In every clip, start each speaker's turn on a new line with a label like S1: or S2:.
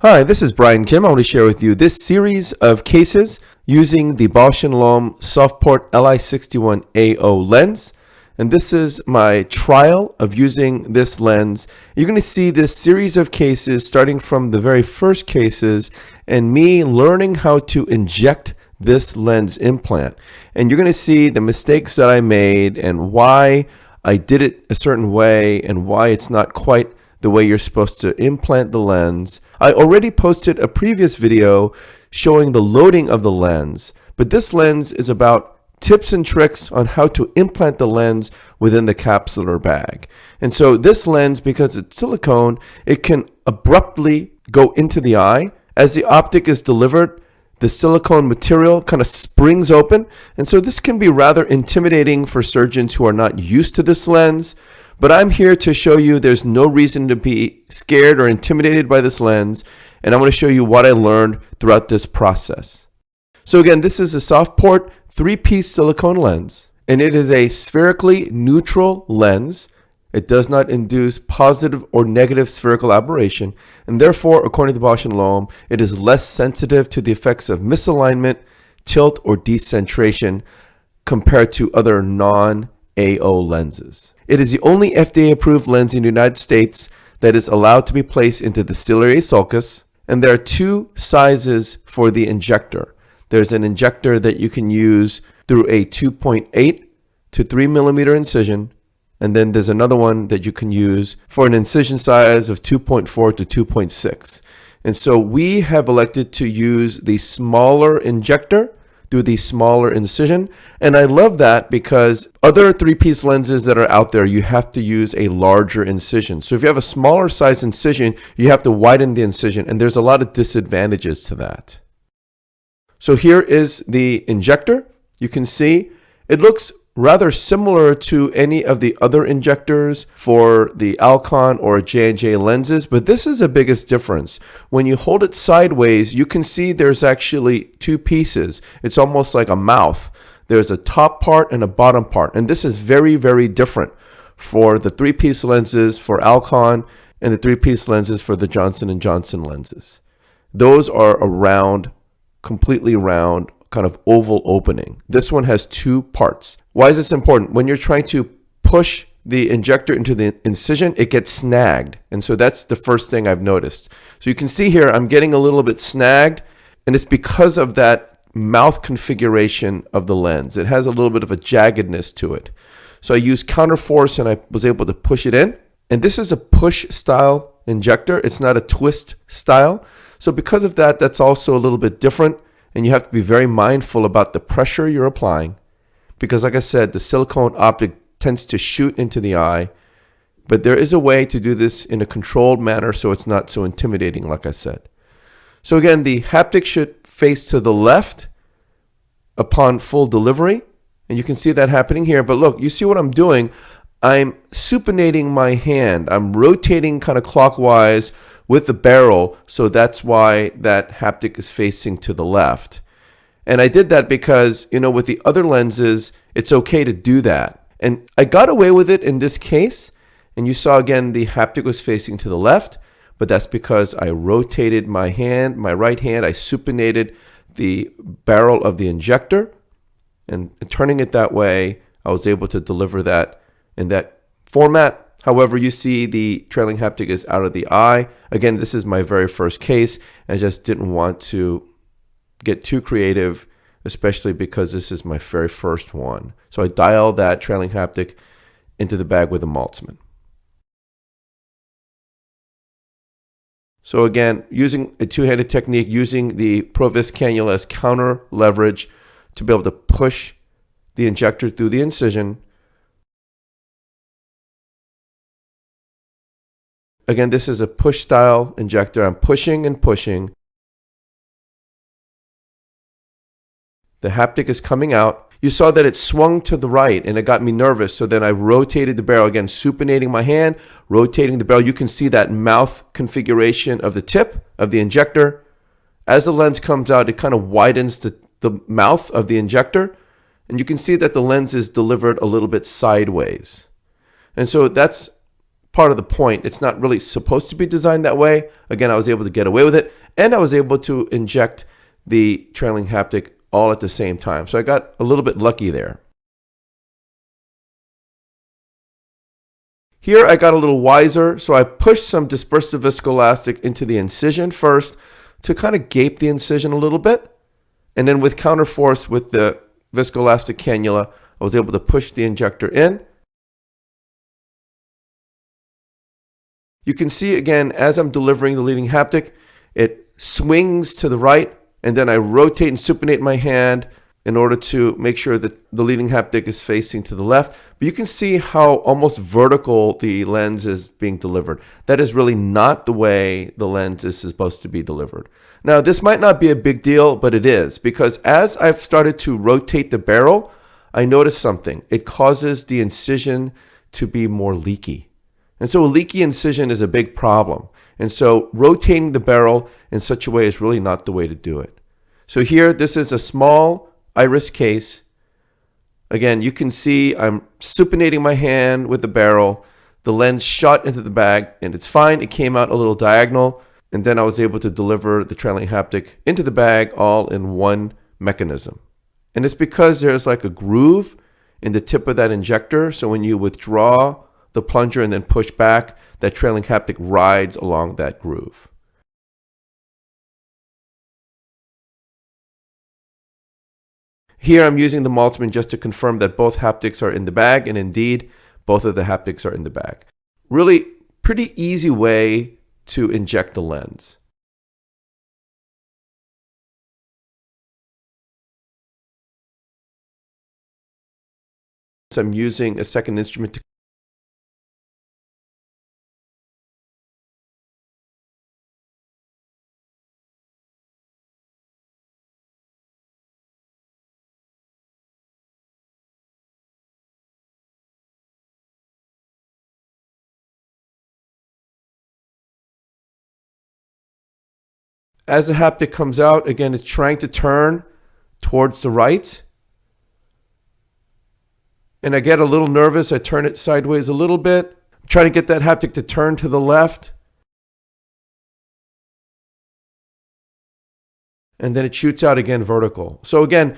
S1: Hi, this is Brian Kim. I want to share with you this series of cases using the Bausch & Lomb Sofport LI61AO lens. And this is my trial of using this lens. You're going to see this series of cases starting from the very first cases and me learning how to inject this lens implant. And you're going to see the mistakes that I made and why I did it a certain way and why it's not quite the way you're supposed to implant the lens. I already posted a previous video showing the loading of the lens, but this lens is about tips and tricks on how to implant the lens within the capsular bag. And so this lens, because it's silicone, it can abruptly go into the eye. As the optic is delivered, the silicone material kind of springs open. And so this can be rather intimidating for surgeons who are not used to this lens. But I'm here to show you there's no reason to be scared or intimidated by this lens, and I'm going to show you what I learned throughout this process. So again, this is a Sofport 3-piece silicone lens, and it is a spherically neutral lens. It does not induce positive or negative spherical aberration, and therefore, according to Bausch & Lomb, it is less sensitive to the effects of misalignment, tilt, or decentration compared to other non-AO lenses. It is the only FDA-approved lens in the United States that is allowed to be placed into the ciliary sulcus, and there are two sizes for the injector. There's an injector that you can use through a 2.8 to 3 millimeter incision, and then there's another one that you can use for an incision size of 2.4 to 2.6. And so we have elected to use the smaller injector through the smaller incision. And I love that because other 3-piece lenses that are out there, you have to use a larger incision. So if you have a smaller size incision, you have to widen the incision, and there's a lot of disadvantages to that. So here is the injector. You can see it looks rather similar to any of the other injectors for the Alcon or J&J lenses, but this is the biggest difference. When you hold it sideways, you can see there's actually two pieces. It's almost like a mouth. There's a top part and a bottom part, and this is very, very different for the 3-piece lenses for Alcon and the 3-piece lenses for the Johnson & Johnson lenses. Those are a round, completely round, kind of oval opening. This one has two parts. Why is this important? When you're trying to push the injector into the incision, it gets snagged. And so that's the first thing I've noticed. So you can see here, I'm getting a little bit snagged, and it's because of that mouth configuration of the lens. It has a little bit of a jaggedness to it. So I used counterforce and I was able to push it in. And this is a push style injector. It's not a twist style. So because of that, that's also a little bit different. And you have to be very mindful about the pressure you're applying, because like I said, the silicone optic tends to shoot into the eye, but there is a way to do this in a controlled manner so it's not so intimidating, like I said. So again, the haptic should face to the left upon full delivery, and you can see that happening here. But look, you see what I'm doing? I'm supinating my hand. I'm rotating kind of clockwise with the barrel, so that's why that haptic is facing to the left. And I did that because, with the other lenses, it's okay to do that. And I got away with it in this case, and you saw again the haptic was facing to the left, but that's because I rotated my hand, my right hand, I supinated the barrel of the injector, and turning it that way, I was able to deliver that in that format. However, you see the trailing haptic is out of the eye. Again, this is my very first case. I just didn't want to get too creative, especially because this is my very first one. So I dialed that trailing haptic into the bag with a Maltzman. So again, using a two-handed technique, using the Provis cannula as counter leverage to be able to push the injector through the incision. Again, this is a push style injector. I'm pushing and pushing. The haptic is coming out. You saw that it swung to the right and it got me nervous. So then I rotated the barrel again, supinating my hand, rotating the barrel. You can see that mouth configuration of the tip of the injector. As the lens comes out, it kind of widens the mouth of the injector. And you can see that the lens is delivered a little bit sideways. And so that's part of the point. It's not really supposed to be designed that way. Again, I was able to get away with it, and I was able to inject the trailing haptic all at the same time. So I got a little bit lucky there. Here I got a little wiser, so I pushed some dispersive viscoelastic into the incision first to kind of gape the incision a little bit. And then with counterforce with the viscoelastic cannula, I was able to push the injector in. You can see again, as I'm delivering the leading haptic, it swings to the right, and then I rotate and supinate my hand in order to make sure that the leading haptic is facing to the left. But you can see how almost vertical the lens is being delivered. That is really not the way the lens is supposed to be delivered. Now, this might not be a big deal, but it is, because as I've started to rotate the barrel, I noticed something. It causes the incision to be more leaky. And so a leaky incision is a big problem. And so rotating the barrel in such a way is really not the way to do it. So here, this is a small iris case. Again, you can see I'm supinating my hand with the barrel. The lens shot into the bag, and it's fine. It came out a little diagonal, and then I was able to deliver the trailing haptic into the bag all in one mechanism. And it's because there's like a groove in the tip of that injector. So when you withdraw the plunger and then push back, that trailing haptic rides along that groove. Here I'm using the Maltzman just to confirm that both haptics are in the bag, and indeed, both of the haptics are in the bag. Really pretty easy way to inject the lens. So I'm using a second instrument to as the haptic comes out, again, it's trying to turn towards the right. And I get a little nervous. I turn it sideways a little bit. I'm trying to get that haptic to turn to the left. And then it shoots out again vertical. So again,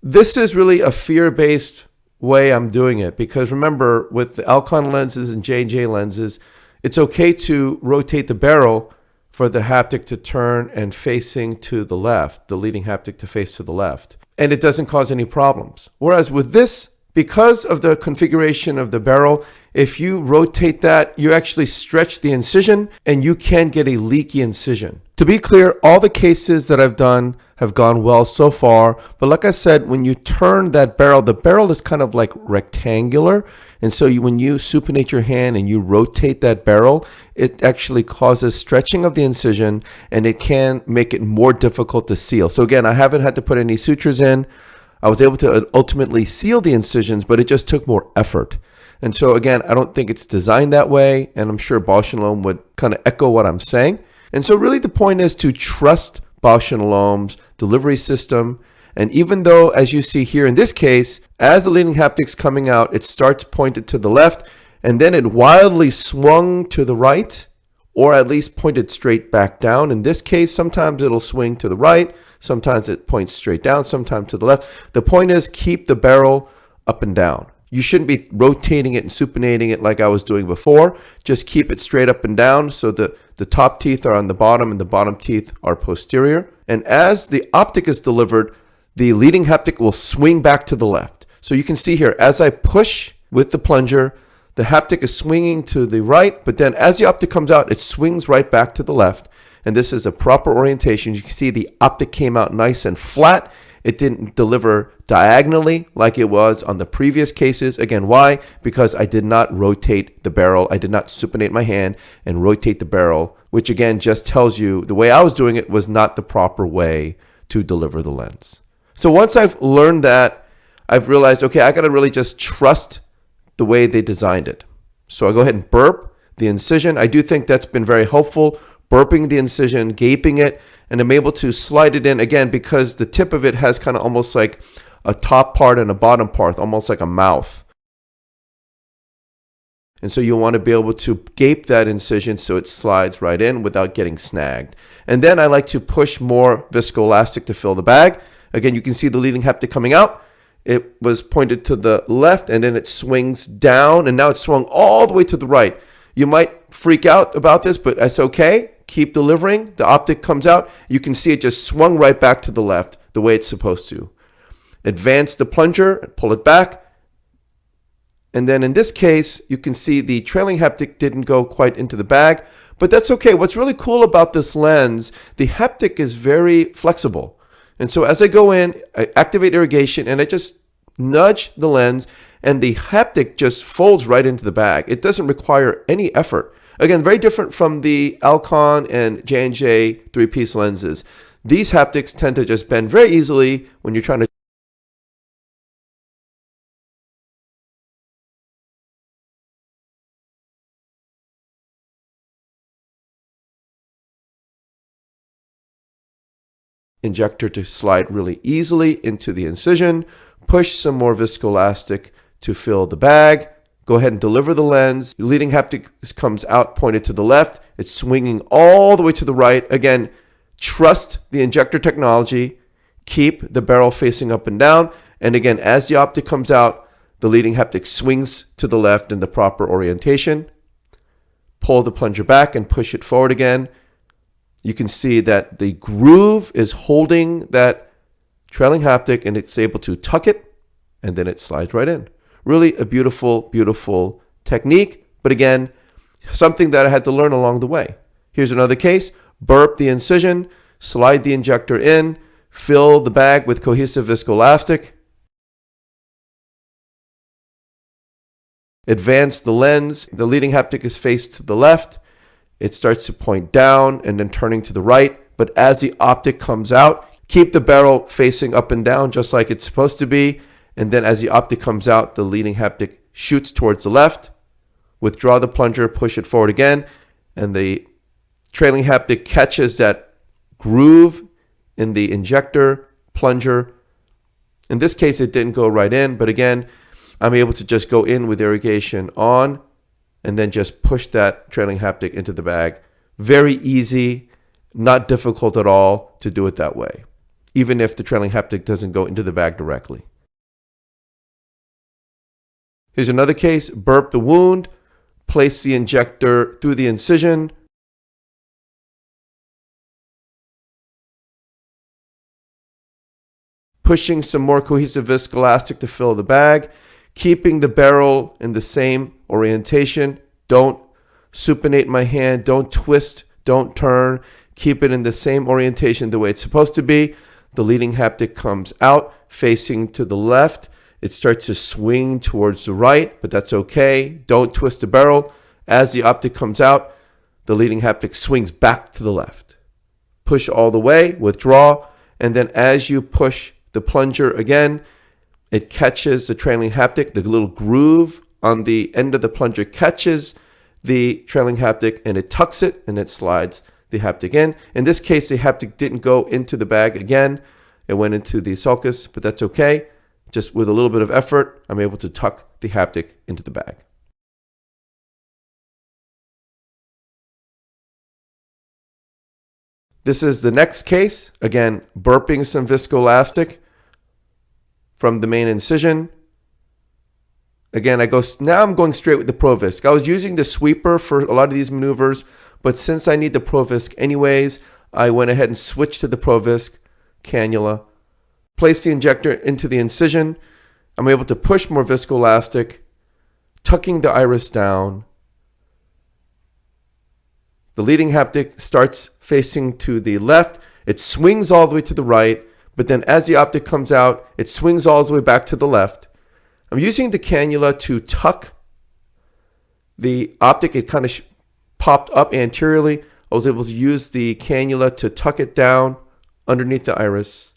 S1: this is really a fear-based way I'm doing it, because remember, with the Alcon lenses and J&J lenses, it's okay to rotate the barrel for the haptic to turn and facing to the left, the leading haptic to face to the left. And it doesn't cause any problems. Whereas with this, because of the configuration of the barrel, if you rotate that, you actually stretch the incision and you can get a leaky incision. To be clear, all the cases that I've done have gone well so far. But like I said, when you turn that barrel, the barrel is kind of like rectangular. And so when you supinate your hand and you rotate that barrel, it actually causes stretching of the incision, and it can make it more difficult to seal. So again, I haven't had to put any sutures in. I was able to ultimately seal the incisions, but it just took more effort. And so again, I don't think it's designed that way, and I'm sure Bausch & Lomb would kind of echo what I'm saying. And so really the point is to trust Bausch & Lomb's delivery system. And even though, as you see here in this case, as the leading haptic's coming out, it starts pointed to the left, and then it wildly swung to the right, or at least pointed straight back down. In this case, sometimes it'll swing to the right, sometimes it points straight down, sometimes to the left. The point is, keep the barrel up and down. You shouldn't be rotating it and supinating it like I was doing before. Just keep it straight up and down so the top teeth are on the bottom and the bottom teeth are posterior. And as the optic is delivered, the leading haptic will swing back to the left. So you can see here, as I push with the plunger, the haptic is swinging to the right, but then as the optic comes out, it swings right back to the left. And this is a proper orientation. You can see the optic came out nice and flat. It didn't deliver diagonally like it was on the previous cases. Again, why? Because I did not rotate the barrel. I did not supinate my hand and rotate the barrel, which again just tells you the way I was doing it was not the proper way to deliver the lens. So once I've learned that, I've realized, okay, I got to really just trust the way they designed it. So I go ahead and burp the incision. I do think that's been very helpful, burping the incision, gaping it, and I'm able to slide it in again because the tip of it has kind of almost like a top part and a bottom part, almost like a mouth. And so you'll want to be able to gape that incision so it slides right in without getting snagged. And then I like to push more viscoelastic to fill the bag. Again, you can see the leading haptic coming out. It was pointed to the left and then it swings down and now it's swung all the way to the right. You might freak out about this, but that's okay. Keep delivering. The optic comes out. You can see it just swung right back to the left the way it's supposed to. Advance the plunger and pull it back. And then in this case, you can see the trailing haptic didn't go quite into the bag, but that's okay. What's really cool about this lens, the haptic is very flexible. And so as I go in, I activate irrigation and I just nudge the lens and the haptic just folds right into the bag. It doesn't require any effort. Again, very different from the Alcon and J&J three-piece lenses. These haptics tend to just bend very easily when you're trying to injector to slide really easily into the incision, push some more viscoelastic to fill the bag, go ahead and deliver the lens. The leading haptic comes out pointed to the left. It's swinging all the way to the right. Again, trust the injector technology. Keep the barrel facing up and down. And again, as the optic comes out, the leading haptic swings to the left in the proper orientation. Pull the plunger back and push it forward again. You can see that the groove is holding that trailing haptic and it's able to tuck it and then it slides right in. Really a beautiful, beautiful technique. But again, something that I had to learn along the way. Here's another case. Burp the incision, slide the injector in, fill the bag with cohesive viscoelastic. Advance the lens. The leading haptic is faced to the left. It starts to point down and then turning to the right. But as the optic comes out, keep the barrel facing up and down just like it's supposed to be. And then as the optic comes out, the leading haptic shoots towards the left. Withdraw the plunger, push it forward again. And the trailing haptic catches that groove in the injector plunger. In this case, it didn't go right in. But again, I'm able to just go in with irrigation on and then just push that trailing haptic into the bag. Very easy, not difficult at all to do it that way, even if the trailing haptic doesn't go into the bag directly. Here's another case. Burp the wound, place the injector through the incision. Pushing some more cohesive viscoelastic to fill the bag. Keeping the barrel in the same orientation. Don't supinate my hand. Don't twist. Don't turn. Keep it in the same orientation the way it's supposed to be. The leading haptic comes out facing to the left. It starts to swing towards the right, but that's okay. Don't twist the barrel. As the optic comes out, the leading haptic swings back to the left. Push all the way, withdraw, and then as you push the plunger again, it catches the trailing haptic. The little groove on the end of the plunger catches the trailing haptic and it tucks it and it slides the haptic in. In this case, the haptic didn't go into the bag again. It went into the sulcus, but that's okay. Just with a little bit of effort, I'm able to tuck the haptic into the bag. This is the next case. Again, burping some viscoelastic from the main incision. Again, now I'm going straight with the Provisc. I was using the sweeper for a lot of these maneuvers, but since I need the Provisc anyways, I went ahead and switched to the Provisc cannula. Place the injector into the incision. I'm able to push more viscoelastic, tucking the iris down. The leading haptic starts facing to the left. It swings all the way to the right, but then as the optic comes out, it swings all the way back to the left. I'm using the cannula to tuck the optic. It kind of popped up anteriorly. I was able to use the cannula to tuck it down underneath the iris.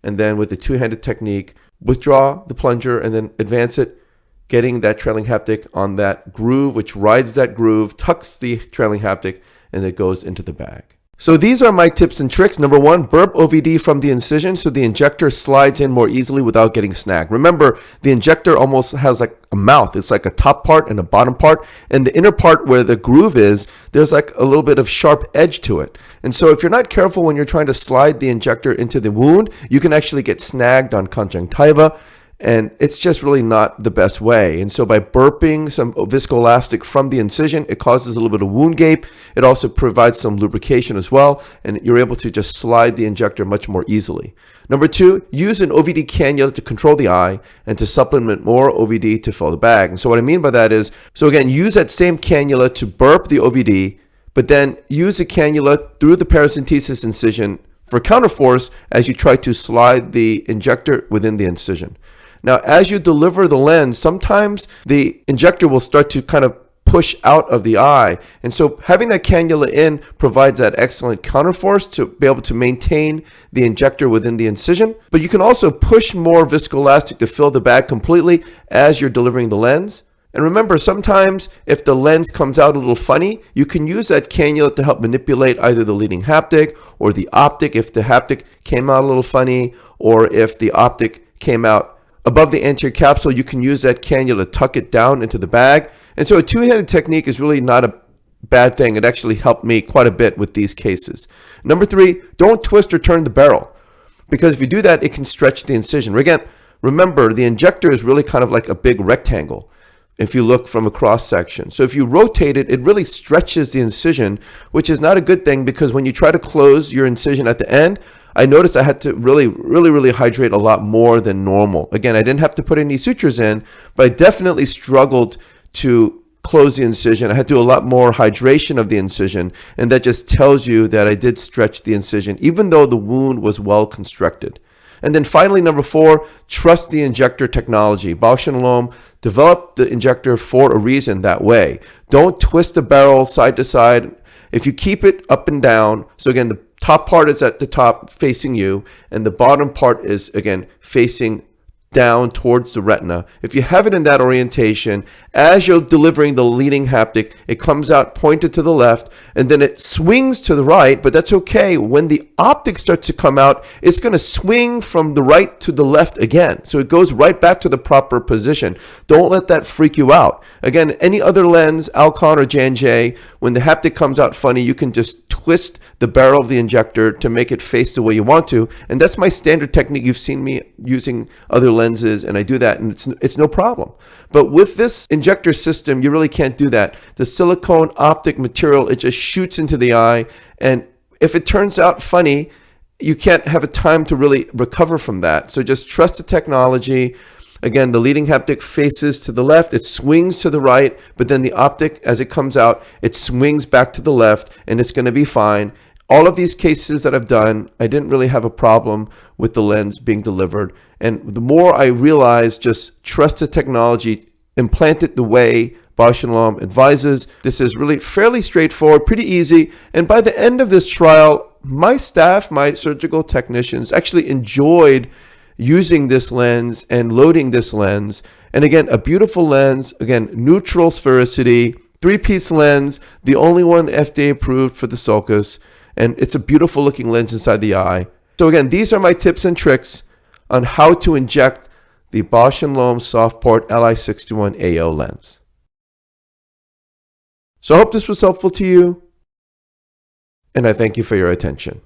S1: And then with the two-handed technique, withdraw the plunger and then advance it, getting that trailing haptic on that groove, which rides that groove, tucks the trailing haptic, and it goes into the bag. So these are my tips and tricks. Number one, burp OVD from the incision so the injector slides in more easily without getting snagged. Remember, the injector almost has like a mouth. It's like a top part and a bottom part. And the inner part where the groove is, there's like a little bit of sharp edge to it. And so if you're not careful when you're trying to slide the injector into the wound, you can actually get snagged on conjunctiva. And it's just really not the best way. And so by burping some viscoelastic from the incision, it causes a little bit of wound gape. It also provides some lubrication as well. And you're able to just slide the injector much more easily. Number two, use an OVD cannula to control the eye and to supplement more OVD to fill the bag. And so what I mean by that is, so again, use that same cannula to burp the OVD, but then use the cannula through the paracentesis incision for counterforce as you try to slide the injector within the incision. Now, as you deliver the lens, sometimes the injector will start to kind of push out of the eye. And so having that cannula in provides that excellent counterforce to be able to maintain the injector within the incision. But you can also push more viscoelastic to fill the bag completely as you're delivering the lens. And remember, sometimes if the lens comes out a little funny, you can use that cannula to help manipulate either the leading haptic or the optic if the haptic came out a little funny, or if the optic came out above the anterior capsule, you can use that cannula to tuck it down into the bag. And so a two-handed technique is really not a bad thing. It actually helped me quite a bit with these cases. Number three, don't twist or turn the barrel, because if you do that, it can stretch the incision. Again, remember, the injector is really kind of like a big rectangle if you look from a cross section. So if you rotate it, it really stretches the incision, which is not a good thing, because when you try to close your incision at the end, I noticed I had to really hydrate a lot more than normal. Again, I didn't have to put any sutures in, but I definitely struggled to close the incision. I had to do a lot more hydration of the incision, and that just tells you that I did stretch the incision, even though the wound was well constructed. And then finally, number four, trust the injector technology. Bausch & Lomb developed the injector for a reason that way. Don't twist the barrel side to side. If you keep it up and down, so again, the top part is at the top facing you, and the bottom part is, again, facing down towards the retina. If you have it in that orientation, as you're delivering the leading haptic, it comes out pointed to the left, and then it swings to the right, but that's okay. When the optic starts to come out, it's going to swing from the right to the left again. So it goes right back to the proper position. Don't let that freak you out. Again, any other lens, Alcon or J&J, when the haptic comes out funny, you can just twist the barrel of the injector to make it face the way you want to. And that's my standard technique. You've seen me using other lenses, and I do that, and it's no problem. But with this injector system, you really can't do that. The silicone optic material, it just shoots into the eye, and if it turns out funny, you can't have a time to really recover from that. So just trust the technology. Again, the leading haptic faces to the left, it swings to the right, but then the optic, as it comes out, it swings back to the left, and it's going to be fine. All of these cases that I've done, I didn't really have a problem with the lens being delivered. And the more I realized, just trust the technology, implant it the way Bausch & Lomb advises. This is really fairly straightforward, pretty easy. And by the end of this trial, my staff, my surgical technicians actually enjoyed using this lens and loading this lens. And again, a beautiful lens, again, neutral sphericity, 3-piece lens, the only one FDA approved for the sulcus. And it's a beautiful looking lens inside the eye. So again, these are my tips and tricks on how to inject the Bausch & Lomb Sofport LI61AO lens. So I hope this was helpful to you, and I thank you for your attention.